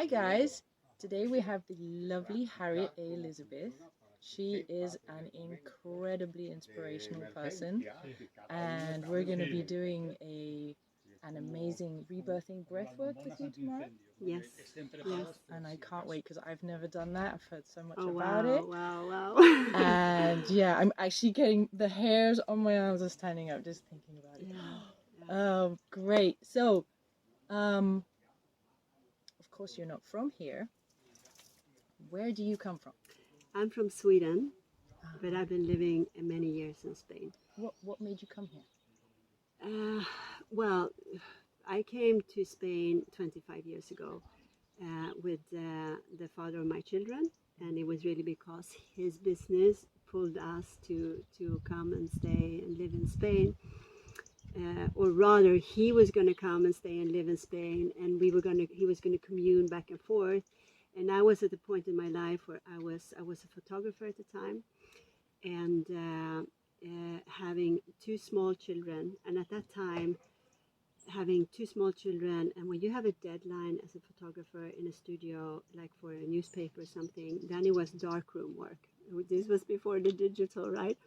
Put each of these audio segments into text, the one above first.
Hi guys, today we have the lovely Harriet A. Elizabeth. She is an incredibly inspirational person, and we're going to be doing an amazing rebirthing breathwork with you tomorrow. Yes, yes. And I can't wait because I've never done that. I've heard so much Oh, about wow, it. wow. And yeah, I'm actually getting the hairs on my arms are standing up just thinking about it. Yeah. Great. So, of course, you're not from here. Where do you come from? I'm from Sweden, but I've been living many years in Spain. What made you come here? Well, I came to Spain 25 years ago with the father of my children, and it was really because his business pulled us to come and stay and live in Spain. Or rather, he was going to come and stay and live in Spain, and he was going to commune back and forth. And I was at the point in my life where I was a photographer at the time, and having two small children. And at that time, having two small children, and when you have a deadline as a photographer in a studio, like for a newspaper or something, then it was darkroom work. This was before the digital, right?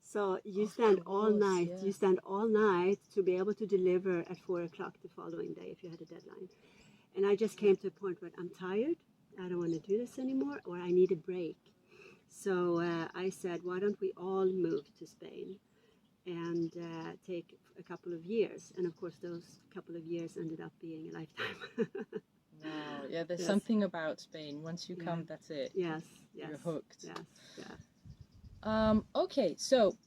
So you stand all night. Yes. You stand all night to be able to deliver at 4 o'clock the following day if you had a deadline. And I just came to a point where I'm tired. I don't want to do this anymore, or I need a break. So I said, why don't we all move to Spain and take a couple of years? And of course, those couple of years ended up being a lifetime. Wow. Yeah, there's Yes. something about Spain. Once you come, that's it. Yes. You're hooked. Yes. Yeah. Okay, so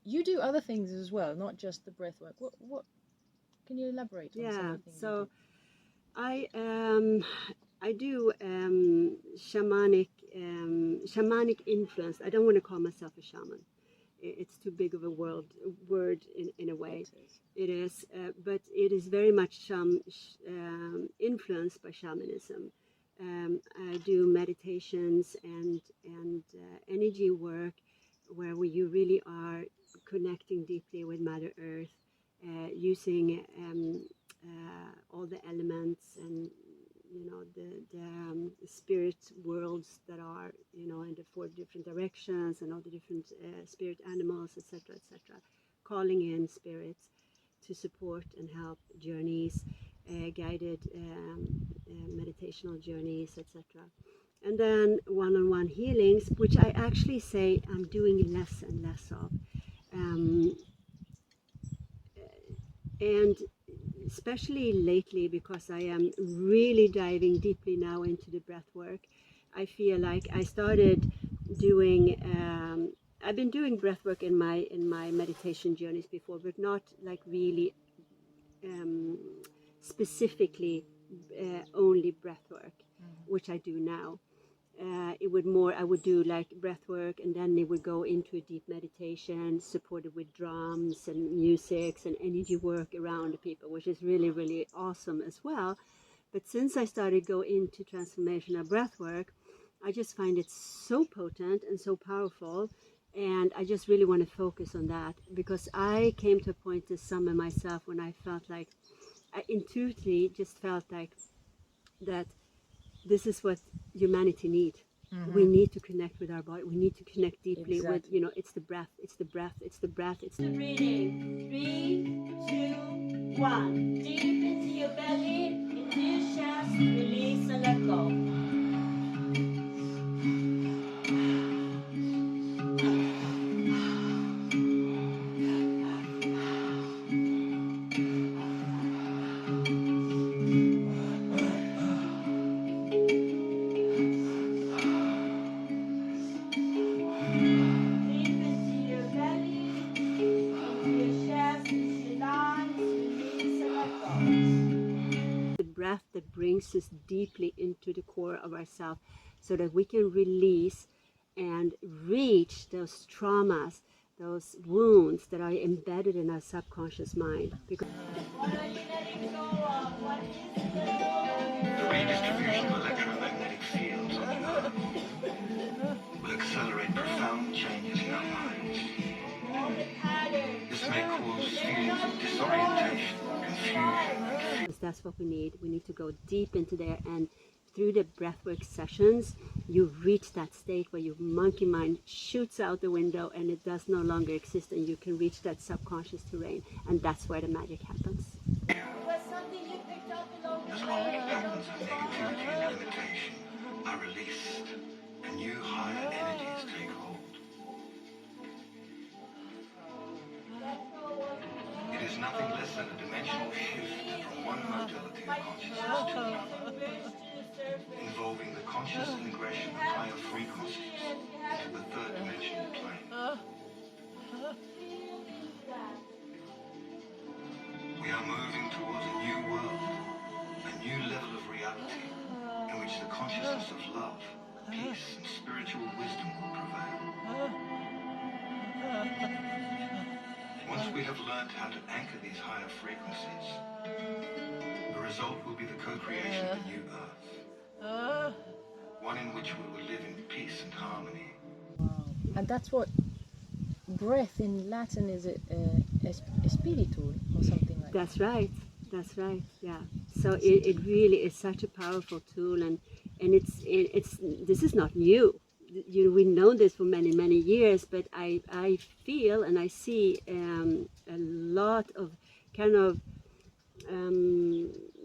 you do other things as well, not just the breath work. What can you elaborate on some of the things So you I do shamanic influence. I don't want to call myself a shaman. It's too big of a word in a way. It is, but it is very much influenced by shamanism. I do meditations and energy work where you really are connecting deeply with Mother Earth, using all the elements and the spirit worlds that are in the 4 different directions, and all the different spirit animals, etc., calling in spirits to support and help journeys, guided meditational journeys, etc. And then one-on-one healings, which I actually say I'm doing less and less of, and especially lately, because I am really diving deeply now into the breath work. I feel like I started doing I've been doing breath work in my meditation journeys before, but not like really specifically only breath work, which I do now. I would do like breath work, and then it would go into a deep meditation supported with drums and music and energy work around the people, which is really, really awesome as well. But since I started go into transformational breath work, I just find it so potent and so powerful. And I just really want to focus on that, because I came to a point this summer myself when I felt like, I intuitively just felt like that this is what humanity needs. We need to connect with our body. We need to connect deeply with, it's the breath, it's the breath, it's the breath, it's the breathing. 3, 2, 1. Deep into your belly, into your chest, release and let go. Breath that brings us deeply into the core of ourselves, so that we can release and reach those traumas, those wounds that are embedded in our subconscious mind. Because what are you letting go of? What is it? The redistribution of electromagnetic fields on the earth will accelerate profound changes in our minds. This may cause feelings of disorientation, confusion, That's what we need. We need to go deep into there, and through the breathwork sessions, you reach that state where your monkey mind shoots out the window and it does no longer exist, and you can reach that subconscious terrain, and that's where the magic happens. As old patterns of negativity and limitation are released and new higher energies take hold. It is nothing less than a dimensional shift from one modality of consciousness to another, involving the conscious ingression of higher frequencies into the third dimensional plane. We are moving towards a new world, a new level of reality, in which the consciousness of love, peace, and spiritual wisdom will prevail. Once we have learned how to anchor these higher frequencies, the result will be the co-creation of a new earth, one in which we will live in peace and harmony. And that's what breath in Latin is, espiritu or something like that. That's right, yeah. So it really is such a powerful tool, and it's this is not new. We know this for many years, but I feel and I see a lot of kind of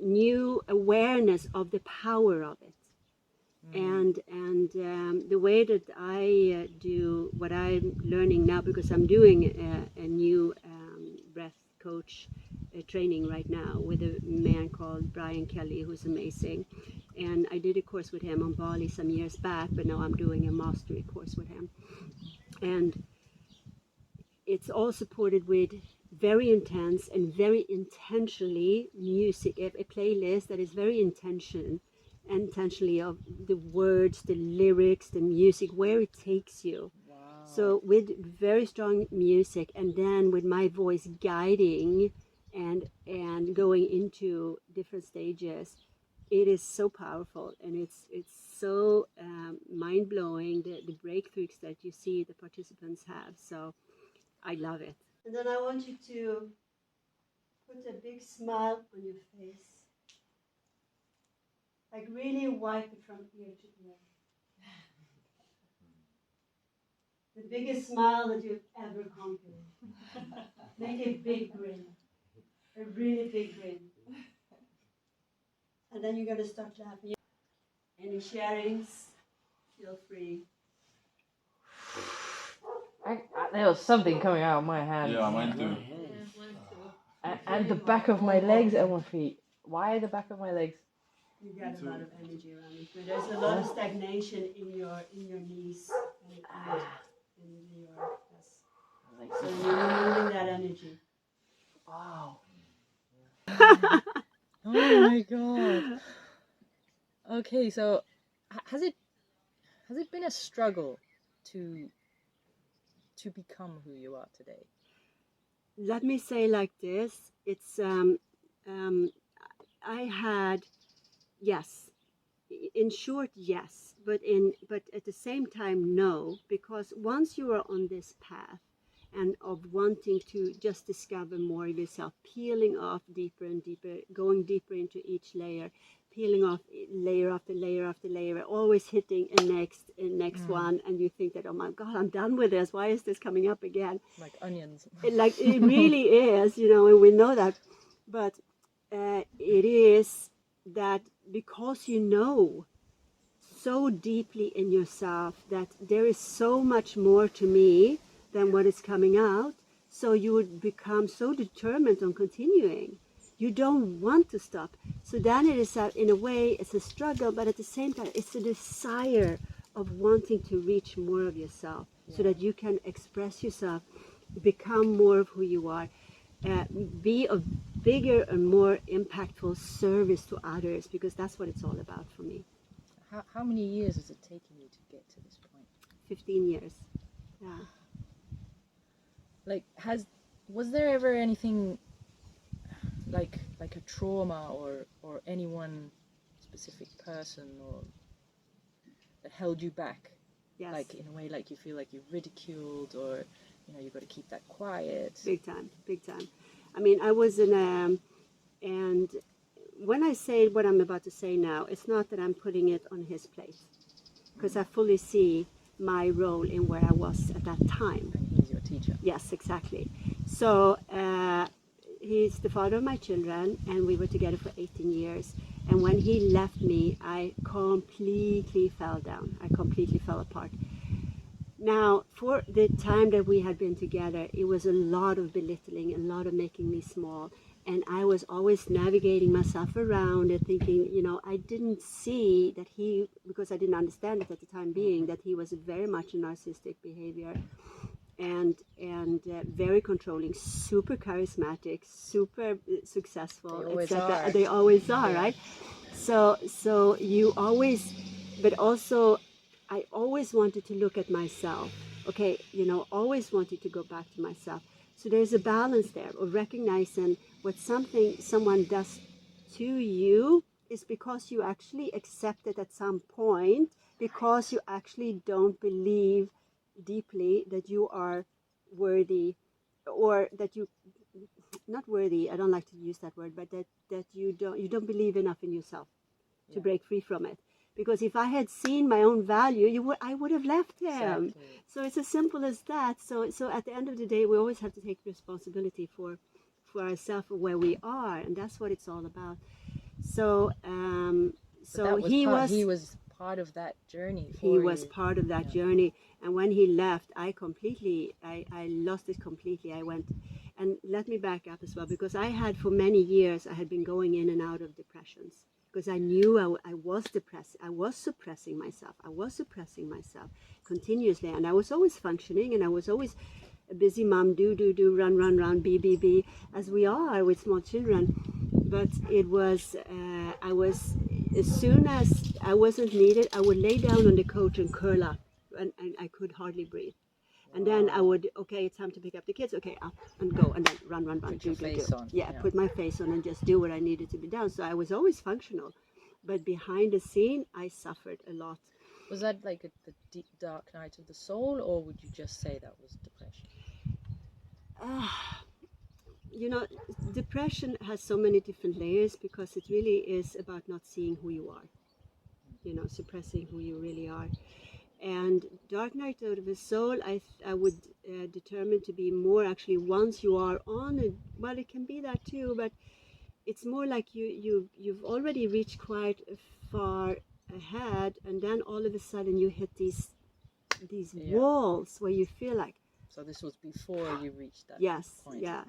new awareness of the power of it. And the way that I do what I'm learning now, because I'm doing a new breath coach training right now with a man called Brian Kelly, who's amazing. And I did a course with him on Bali some years back, but now I'm doing a mastery course with him. And it's all supported with very intense and very intentionally music, a playlist that is very intentionally of the words, the lyrics, the music, where it takes you. Wow. So with very strong music, and then with my voice guiding and going into different stages, it is so powerful, and it's so mind-blowing, the breakthroughs that you see the participants have. So I love it. And then I want you to put a big smile on your face. Like really wipe it from ear to ear. The biggest smile that you've ever conquered. Make a big grin. A really big grin. And then you're going to start laughing. Any sharings, feel free. There was something coming out of my hand. Yeah, mine too. And the back of my legs and my feet. Why the back of my legs? You got a lot of energy around it. But there's a lot of stagnation in your knees and in your yes. So you're removing that energy. Wow. Oh my god. Okay, so has it been a struggle to become who you are today? Let me say like this. It's I had, yes, in short, yes, but at the same time, no, because once you are on this path and of wanting to just discover more of yourself, peeling off deeper and deeper, going deeper into each layer, peeling off layer after layer after layer, always hitting a next one, and you think that, oh my God, I'm done with this. Why is this coming up again? Like onions. It really is, and we know that. But it is that because you know so deeply in yourself that there is so much more to me than what is coming out, so you would become so determined on continuing. You don't want to stop. So then it is, in a way, it's a struggle, but at the same time, it's a desire of wanting to reach more of yourself, so that you can express yourself, become more of who you are, be of bigger and more impactful service to others, because that's what it's all about for me. How many years has it taken you to get to this point? 15 years. Yeah. Like, was there ever anything like a trauma or any one specific person or that held you back? Yes. Like, in a way, like you feel like you're ridiculed, or you've got to keep that quiet. Big time. I mean, I was in and when I say what I'm about to say now, it's not that I'm putting it on his plate, because I fully see my role in where I was at that time. And he's your teacher. Yes, exactly. So he's the father of my children, and we were together for 18 years. And when he left me, I completely fell down. I completely fell apart. Now, for the time that we had been together, it was a lot of belittling, a lot of making me small. And I was always navigating myself around and thinking, you know, I didn't see that he, because I didn't understand it at the time being, that he was very much a narcissistic behavior and very controlling, super charismatic, super successful, etc. They always are, right? So you always, but also I always wanted to look at myself. Okay, you know, always wanted to go back to myself. So there's a balance there of recognizing what someone does to you is because you actually accept it at some point, because you actually don't believe deeply that you are worthy, or that you, not worthy, I don't like to use that word, but that you don't believe enough in yourself to break free from it. Because if I had seen my own value, I would have left him. Exactly. So it's as simple as that. So at the end of the day, we always have to take responsibility for ourselves, where we are, and that's what it's all about. So he was part of that journey. He was part of that journey, and when he left, I lost it completely. I went, and let me back up as well, because I had for many years I had been going in and out of depressions. Because I knew I was depressed. I was suppressing myself. Continuously. And I was always functioning, and I was always a busy mom, do, run, be, as we are with small children. But it was, as soon as I wasn't needed, I would lay down on the couch and curl up, and I could hardly breathe. And then I would, okay, it's time to pick up the kids. Okay, up and go, and then run. Put your face on. Yeah, put my face on and just do what I needed to be done. So I was always functional, but behind the scene, I suffered a lot. Was that like the deep dark night of the soul, or would you just say that was depression? You know, depression has so many different layers, because it really is about not seeing who you are. You know, suppressing who you really are. And dark night of the soul, I would determine to be more actually once you are on it. Well, it can be that too, but it's more like you've already reached quite far ahead, and then all of a sudden you hit these walls where you feel like. So this was before you reached that. Yes, point. yeah,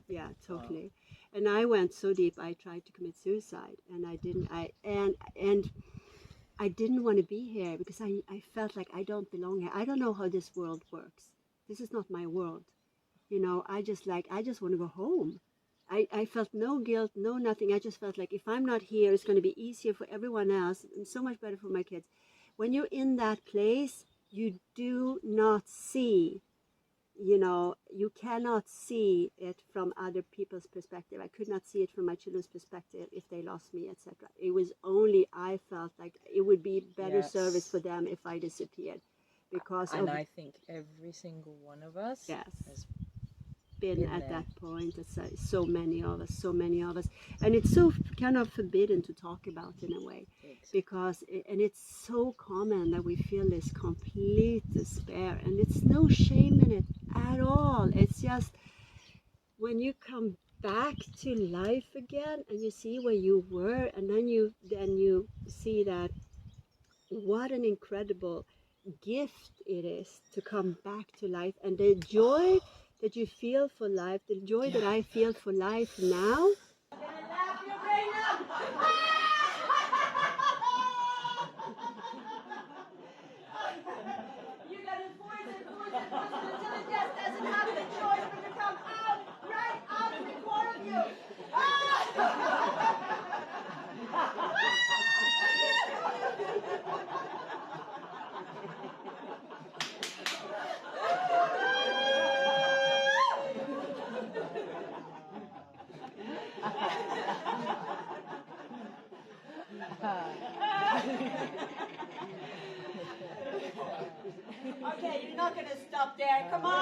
totally. Wow. And I went so deep. I tried to commit suicide, and I didn't. I didn't want to be here, because I felt like I don't belong here. I don't know how this world works. This is not my world. You know, I just want to go home. I felt no guilt, no nothing. I just felt like if I'm not here, it's going to be easier for everyone else and so much better for my kids. When you're in that place, you do not see, you know, you cannot see it from other people's perspective. I could not see it from my children's perspective if they lost me, etc. It was only, I felt like it would be better service for them if I disappeared. Because I think every single one of us has been at that point. It's so many of us, and it's so kind of forbidden to talk about in a way, because it's so common that we feel this complete despair, and it's no shame in it at all. It's just when you come back to life again and you see where you were, and then you see that what an incredible gift it is to come back to life, and the joy that you feel for life, the joy that I feel for life now. You gotta force it until it just doesn't have the choice but to come out, right out of the core of you. Okay, you're not going to stop there. Come on.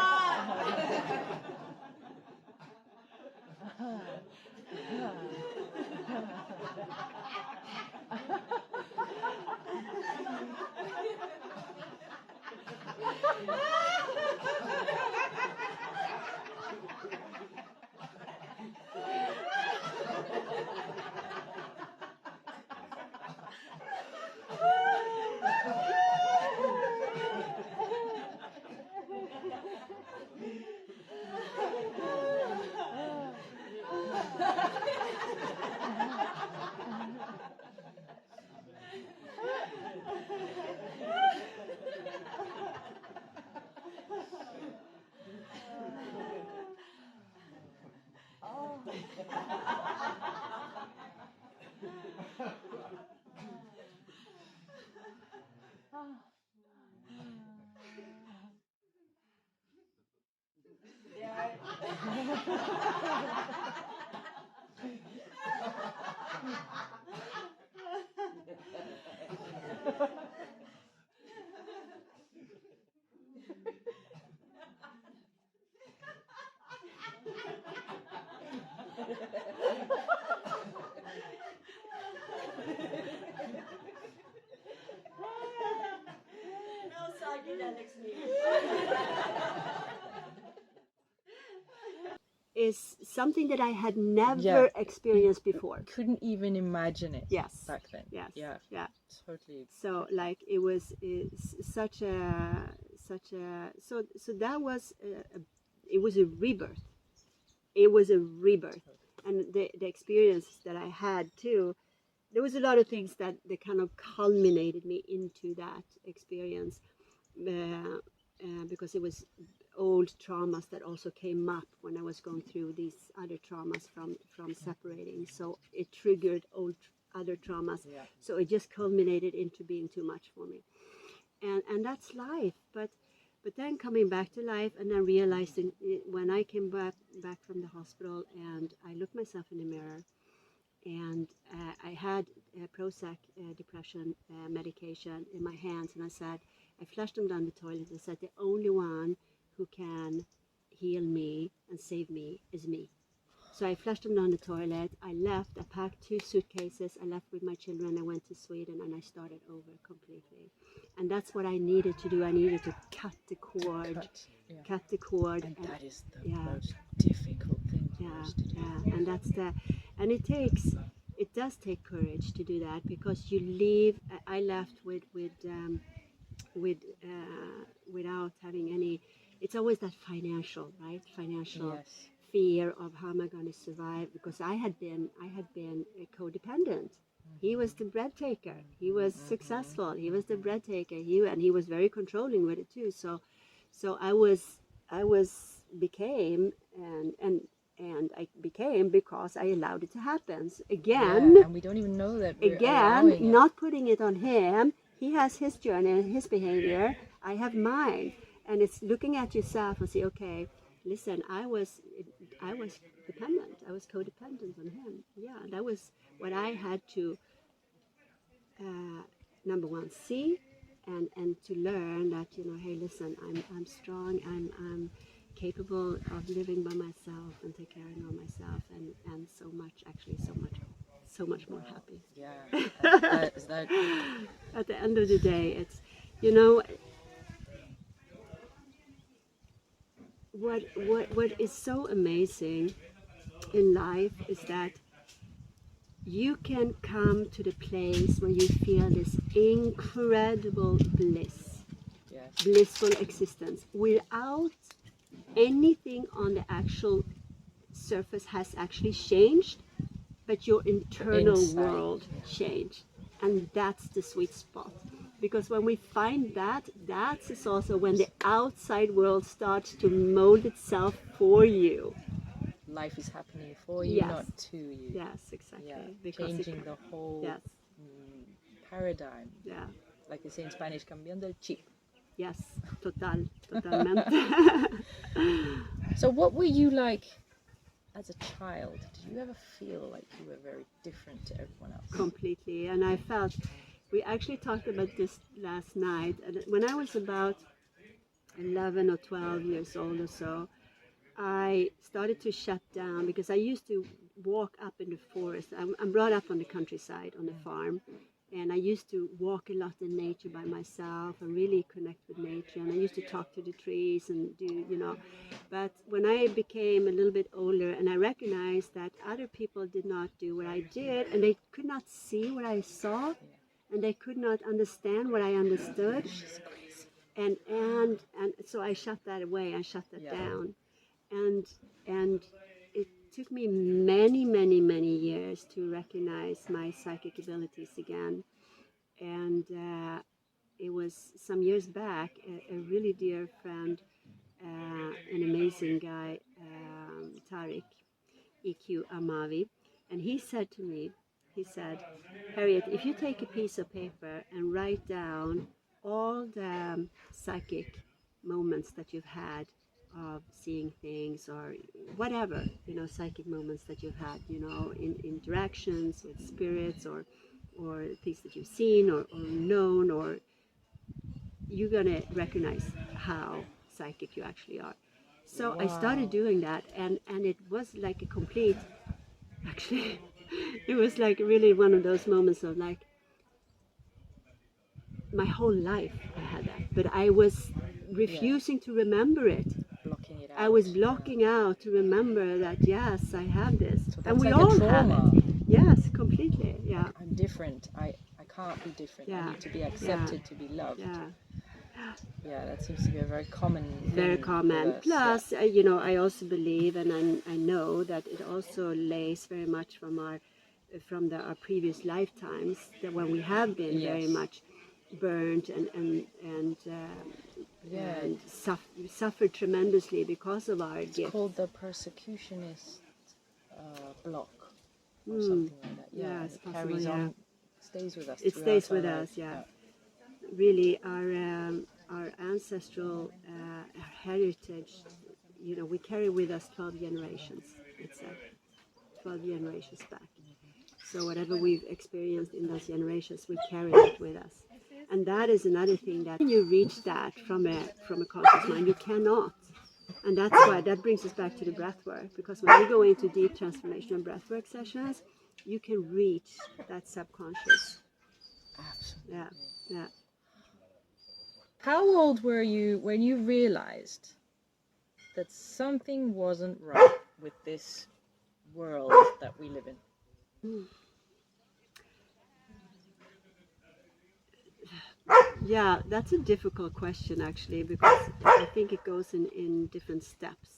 No psychedelics needed. Is something that I had never experienced before. Couldn't even imagine it. Yes. Back then. Yes. Yeah. Yeah. Totally. So like it was such a so that was it was a rebirth. It was a rebirth, and the experience that I had too. There was a lot of things that kind of culminated me into that experience, because it was old traumas that also came up when I was going through these other traumas from separating. So it triggered other traumas. Yeah. So it just culminated into being too much for me, and that's life. But then coming back to life, and then realizing when I came back from the hospital, and I looked myself in the mirror, and I had Prozac depression medication in my hands, and I flushed them down the toilet and said, the only one who can heal me and save me is me. So I flushed them down the toilet, I left, I packed 2 suitcases, I left with my children, I went to Sweden, and I started over completely. And that's what I needed to do. I needed to cut the cord. Cut the cord. And that is the most difficult thing for us to do. Yeah, and that's and it does take courage to do that, because you leave. I left without having any. It's always that financial fear of how am I going to survive, because I had been a codependent. He was the bread taker. He was successful. He was the bread taker. He was very controlling with it too. So I became and I became because I allowed it to happen. So again, and we don't even know that we're allowing it. Not putting it on him. He has his journey and his behavior. I have mine, and it's looking at yourself and say, okay, listen, I was dependent. I was codependent on him. Yeah, that was what I had to number one see and to learn that, hey, listen, I'm strong. I'm capable of living by myself and take care of myself, and so much more happy. Yeah. Is that At the end of the day, it's what is so amazing in life is that you can come to the place where you feel this incredible bliss, blissful existence, without anything on the actual surface has actually changed, but your internal world changed. And that's the sweet spot. Because when we find that is also when the outside world starts to mold itself for you. Life is happening for you, not to you. Yes, exactly. Yeah. Because Changing the whole paradigm. Yeah. Like they say in Spanish, cambiando el chip. Yes, totalmente. So what were you like as a child? Did you ever feel like you were very different to everyone else? Completely. And I felt, we actually talked about this last night, and when I was about 11 or 12 years old or so, I started to shut down, because I used to walk up in the forest. I'm brought up on the countryside, on the farm, and I used to walk a lot in nature by myself and really connect with nature. And I used to talk to the trees and do, But when I became a little bit older and I recognized that other people did not do what I did, and they could not see what I saw, and they could not understand what I understood, and so I shut that away. I shut that down. And it took me many years to recognize my psychic abilities again. And it was some years back, a really dear friend, an amazing guy, Tariq EQ Amavi, and he said to me, he said, Harriet, if you take a piece of paper and write down all the psychic moments that you've had of seeing things or whatever, psychic moments that you've had, in interactions with spirits or things that you've seen or known, or you're gonna recognize how psychic you actually are. So Wow. I started doing that, and it was like a complete, actually, it was like really one of those moments of like, my whole life I had that, but I was refusing to remember it. Blocking it out. I was blocking out to remember that, yes, I have this. So that's and we like all a trauma. have it. Yes, completely, yeah. Like, I'm different. I can't be different. Yeah. I need to be accepted, to be loved. Yeah. Yeah, that seems to be a very common thing. Very common. with us, Plus, I also believe, and I know that it also lays very much from our previous lifetimes, that when we have been very much burnt and suffered tremendously because of our It's gifts. called the persecutionist block or something like that. Yeah, it's it possible, carries on, stays with us. It stays with our us, life. yeah. Really, our ancestral heritage, we carry with us 12 generations, it's 12 generations back. So whatever we've experienced in those generations, we carry it with us. And that is another thing, that when you reach that from a conscious mind, you cannot. And that's why that brings us back to the breath work, because when you go into deep transformational breath work sessions, you can reach that subconscious. Absolutely. Yeah. How old were you when you realized that something wasn't right with this world that we live in? Yeah, that's a difficult question, actually, because I think it goes in different steps.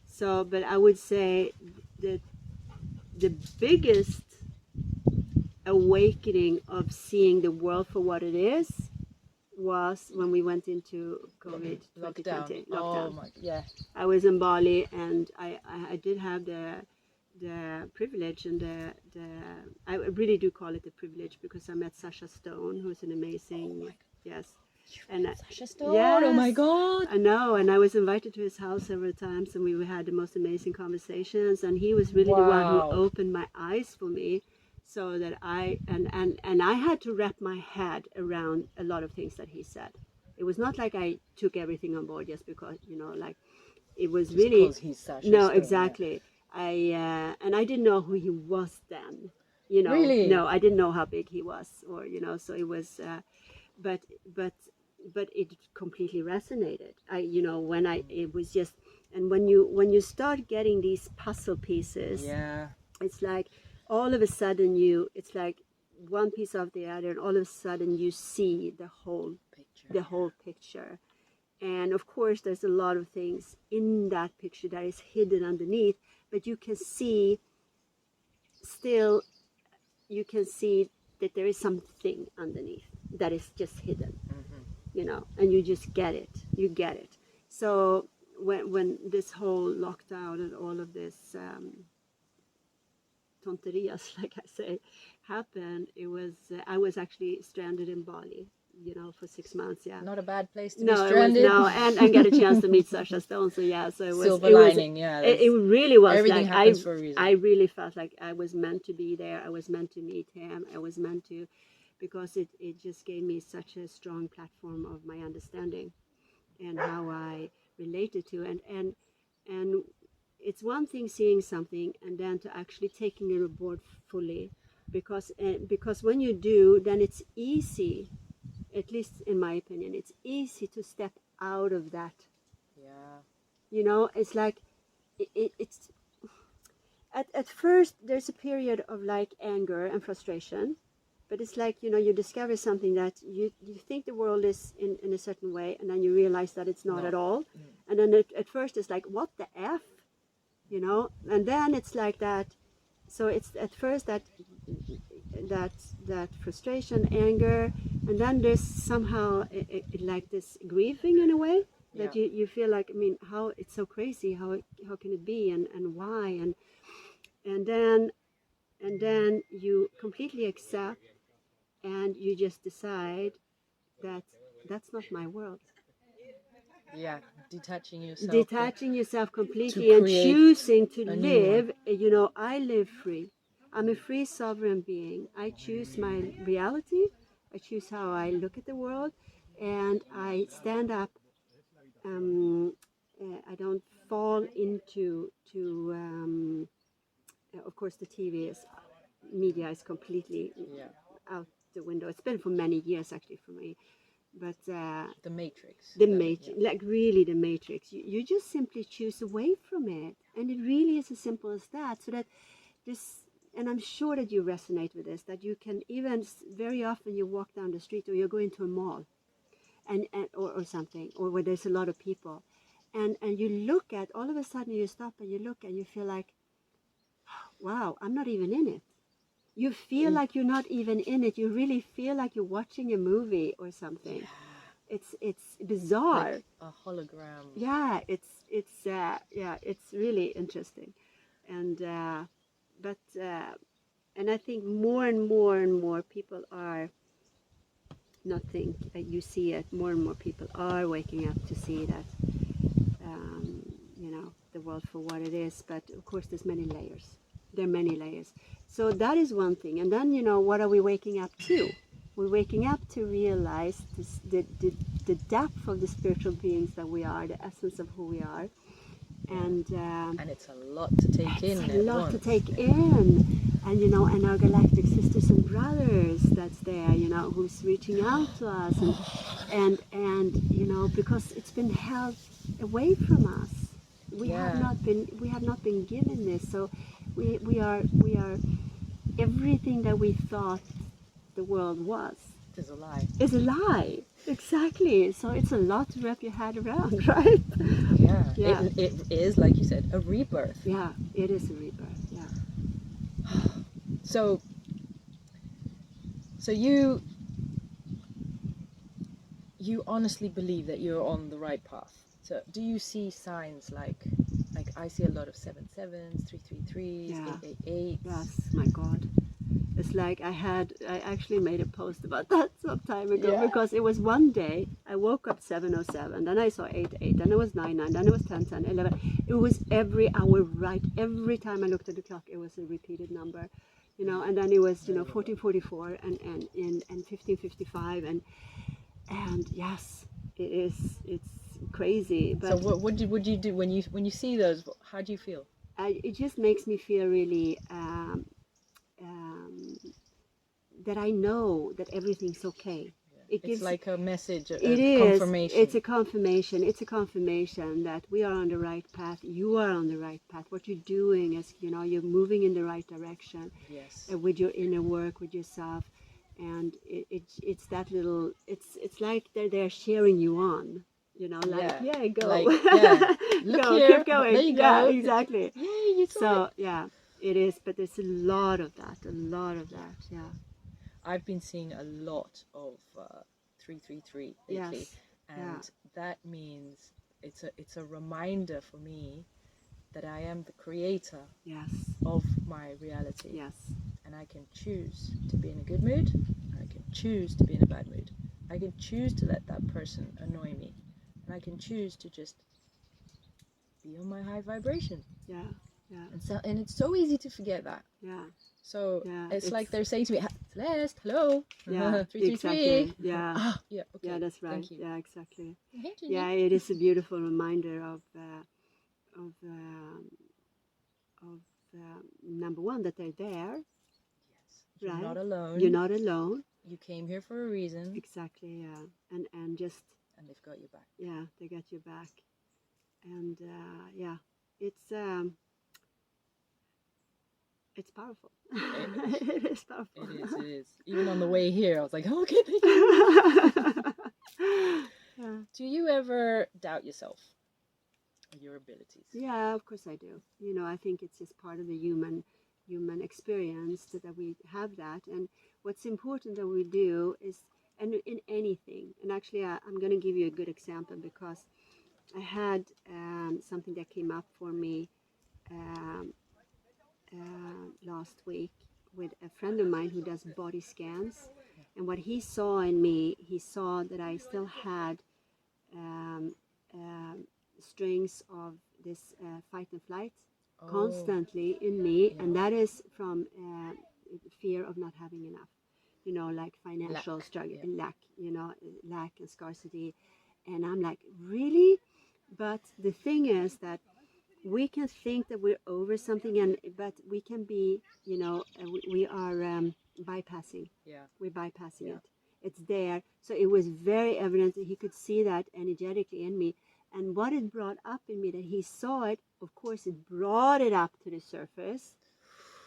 So, but I would say that the biggest awakening of seeing the world for what it is was when we went into COVID 2020 lockdown. Oh my, yeah. I was in Bali, and I did have the privilege and I really do call it a privilege, because I met Sasha Stone, who's an amazing, Sasha Stone, oh my God. I know, and I was invited to his house several times, and we had the most amazing conversations, and he was really the one who opened my eyes for me, so that I had to wrap my head around a lot of things that he said. It was not like I took everything on board just because, it was just really, he's Sasha no, Stone, exactly. Yeah. I didn't know who he was then, Really? No, I didn't know how big he was, or, so it was, but it completely resonated. It was just, and when you start getting these puzzle pieces, it's like all of a sudden it's like one piece of the other, and all of a sudden you see the whole picture. And of course, there's a lot of things in that picture that is hidden underneath, but you can see that there is something underneath that is just hidden, and you just get it. You get it. So when this whole lockdown and all of this tonterias, like I say, happened, I was actually stranded in Bali, for 6 months. Yeah, not a bad place to be stranded. And get a chance to meet Sasha Stone. So yeah, so it was silver lining. It really was. Everything like happens for a reason. I really felt like I was meant to be there. I was meant to meet him. I was meant to, because it just gave me such a strong platform of my understanding and how I related to, and it's one thing seeing something, and then to actually taking it aboard fully, because when you do, then it's easy, at least in my opinion, it's easy to step out of that. It's like it's at first there's a period of like anger and frustration, but it's like, you discover something that you think the world is in a certain way, and then you realize that it's not at all. And then at first it's like, what the F? you know, and then it's like that. So it's at first that frustration, anger, and then there's somehow like this grieving in a way that Yeah. you feel like, I mean, how it's so crazy, how can it be, and why, and then you completely accept, and you just decide that that's not my world. Yeah, Detaching yourself to completely and create choosing to a new one. live. You know, I live free. I'm a free sovereign being. I choose my reality. I choose how I look at the world, and I stand up. I don't fall into of course the TV is media is completely Yeah, out the window. It's been for many years actually for me, but the Matrix. the matrix, like really the matrix, you just simply choose away from it, and it really is as simple as that. So that this, and I'm sure that you resonate with this, that you can even very often you walk down the street or you're going to a mall and or something, or where there's a lot of people, and you look at, all of a sudden you stop and you look and you feel like, wow, I'm not even in it. You feel like you're not even in it. You really feel like you're watching a movie or something. Yeah. It's bizarre. Like a hologram. Yeah, it's really interesting, and and I think more and more people are not think you see it. More and more people are waking up to see that, you know, the world for what it is. But of course, there's many layers. There are many layers. So that is one thing. And then, you know, what are we waking up to? We're waking up to realize this, the depth of the spiritual beings that we are, the essence of who we are. And it's a lot to take in. It's a lot to take in. And, you know, and our galactic sisters and brothers that's there, you know, who's reaching out to us. And you know, because it's been held away from us. We have not been given this. So we are everything that we thought the world was is a lie. Is a lie. Exactly. So it's a lot to wrap your head around, right? Yeah. It is, like you said, a rebirth. Yeah, it is a rebirth. Yeah. So you honestly believe that you're on the right path. So do you see signs like I see a lot of 7/7s, 3/3/3s, 8/8/8s? Yes, my God. It's like I actually made a post about that some time ago, because it was one day I woke up 7:07, then I saw 8:8, then it was 9:9, then it was 10:10, 11. It was every hour right. Every time I looked at the clock, it was a repeated number, you know. And then it was, you know, 14:44 and 15:55, and yes, it's crazy. But so what would you do when you see those? How do you feel? It just makes me feel really that I know that everything's okay. It's like a message, confirmation. It's a confirmation. It's a confirmation that we are on the right path. You are on the right path. What you're doing is, you know, you're moving in the right direction. Yes. With your inner work, with yourself, and it's that little. It's like they're cheering you on. You know, like go, like, look go, here, keep going. there you go. go. Exactly. Yay, you saw it. Yeah, it is. But there's a lot of that. Yeah. I've been seeing a lot of 3/3/3 lately, and that means it's a reminder for me that I am the creator of my reality. Yes. And I can choose to be in a good mood, and I can choose to be in a bad mood. I can choose to let that person annoy me, and I can choose to just be on my high vibration. Yeah. And it's so easy to forget that. Yeah. So it's like they're saying to me, Celeste, hello. Yeah, 3/3/3. exactly. Yeah. Yeah. Okay. Yeah, that's right. Thank you. Yeah, exactly. Yeah, it is a beautiful reminder of number one, that they're there. Yes. You're right? not alone. You're not alone. You came here for a reason. Exactly. Yeah. And they've got your back. Yeah, they got your back. And it's powerful. It is powerful. It is. Even on the way here, I was like, okay, thank you. Do you ever doubt yourself? your abilities. Yeah, of course I do. You know, I think it's just part of the human experience that we have that. And what's important that we do is, and in anything, and actually I'm going to give you a good example, because I had something that came up for me last week with a friend of mine who does body scans. And what he saw in me, he saw that I still had strings of this fight and flight constantly in me, and that is from fear of not having enough, you know, like financial struggle, lack, you know, lack and scarcity. And I'm like, really? But the thing is that we can think that we're over something, but we can be, you know, we are bypassing. We're bypassing it. It's there. So it was very evident that he could see that energetically in me. And what it brought up in me, that he saw it, of course, it brought it up to the surface,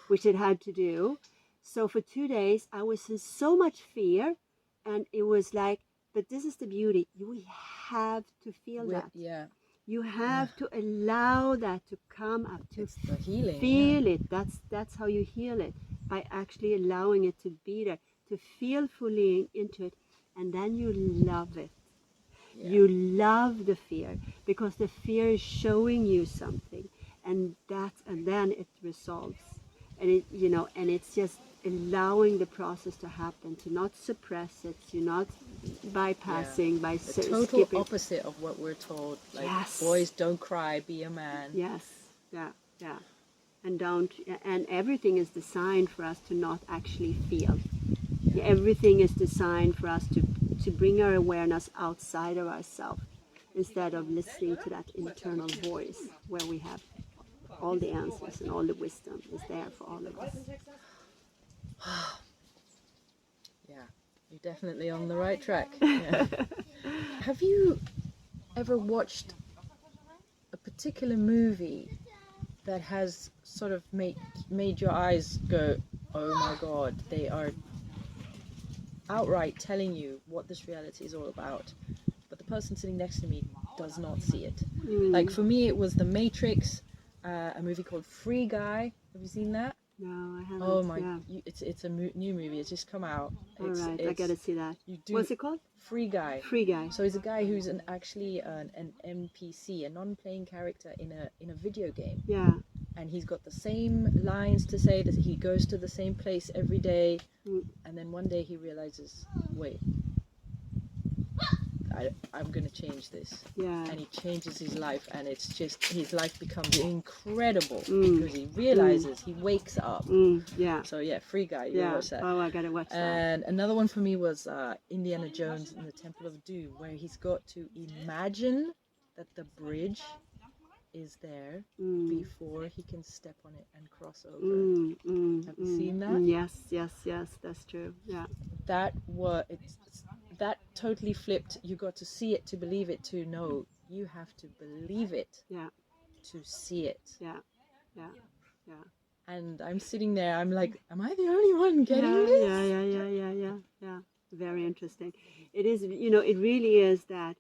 which it had to do. So for 2 days, I was in so much fear. And it was like, but this is the beauty. We have to feel that. Yeah. You have to allow that to come up, to It's the healing, feel it. That's how you heal it, by actually allowing it to be there, to feel fully into it, and then you love it. You love the fear, because the fear is showing you something, and then it resolves, and it, you know, and it's just allowing the process to happen, to not suppress it, to not bypassing by the total skipping. opposite of what we're told. Like, Yes. boys, don't cry, be a man. Yes, yeah, and everything is designed for us to not actually feel. Everything is designed for us to bring our awareness outside of ourselves, instead of listening to that internal voice where we have all the answers and all the wisdom is there for all of us. Yeah, you're definitely on the right track. Yeah. Have you ever watched a particular movie that has sort of made your eyes go, oh my god, they are outright telling you what this reality is all about, but the person sitting next to me does not see it? Like, for me, it was The Matrix, a movie called Free Guy. Have you seen that? No, I haven't. Oh my, Yeah. it's a new movie. It's just come out. All right, I gotta see that. What's it called? Free Guy. Free Guy. So he's a guy who's actually an NPC, a non-playing character in a video game. Yeah. And he's got the same lines to say, that he goes to the same place every day, and then one day he realizes, wait, I'm gonna change this. Yeah. And he changes his life, and it's just, his life becomes incredible because he realizes, he wakes up. Yeah. So yeah, Free Guy, you watch that. Oh, I gotta watch that. And another one for me was Indiana Jones and the Temple of Doom, where he's got to imagine that the bridge is there before he can step on it and cross over. Have you seen that? Yes, that's true. Yeah. That totally flipped. You got to see it to believe it, to know you have to believe it to see it. Yeah. And I'm sitting there, I'm like, am I the only one getting this? Yeah. Very interesting. It is, you know, it really is that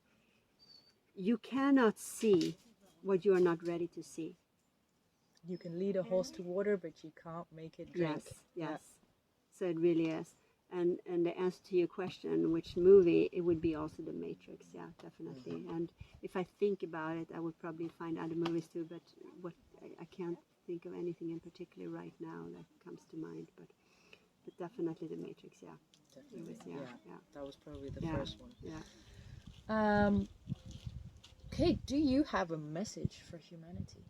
you cannot see what you are not ready to see. You can lead a horse to water, but you can't make it drink. Yes. So it really is. And the answer to your question, which movie, it would be also The Matrix. Yeah, definitely. And if I think about it, I would probably find other movies too, but I can't think of anything in particular right now that comes to mind. But definitely The Matrix. Yeah. Definitely. Yeah. That was probably the first one. Yeah. Okay, do you have a message for humanity?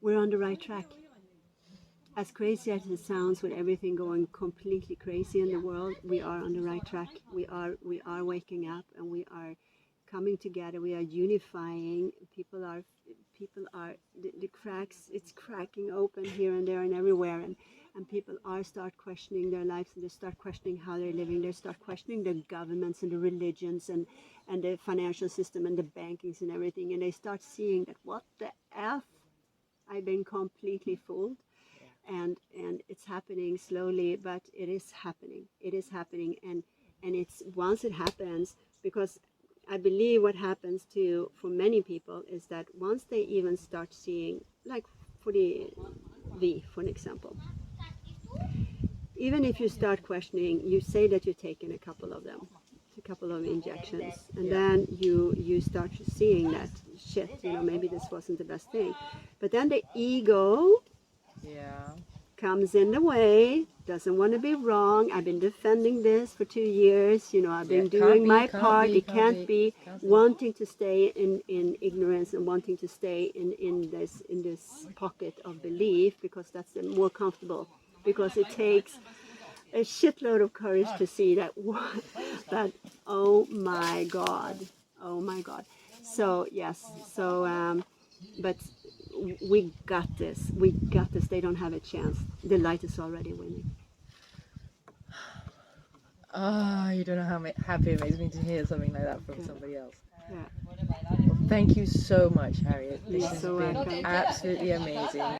We're on the right track. As crazy as it sounds, with everything going completely crazy in the world, we are on the right track. We are waking up, and we are coming together. We are unifying. People are the cracks. It's cracking open here and there and everywhere, and people start questioning their lives, and they start questioning how they're living. They start questioning the governments and the religions and the financial system and the bankings and everything, and they start seeing that, what the F? I've been completely fooled. And it's happening slowly, but it is happening. It is happening, and it's, once it happens, because I believe what happens for many people is that once they even start seeing, like for the V, for an example, even if you start questioning, you say that you're taking a couple of them, a couple of injections, and then you start seeing that shit, maybe this wasn't the best thing, but then the ego comes in the way, doesn't want to be wrong. I've been defending this for 2 years, I've been doing my part. It can't be, wanting to stay in ignorance and wanting to stay in this pocket of belief, because that's more comfortable, because it takes a shitload of courage to see that oh my god. So yes, but we got this. They don't have a chance. The light is already winning. You don't know how happy it makes me to hear something like that from somebody else. Yeah. Well, thank you so much, Harriet. This has so been welcome. absolutely amazing.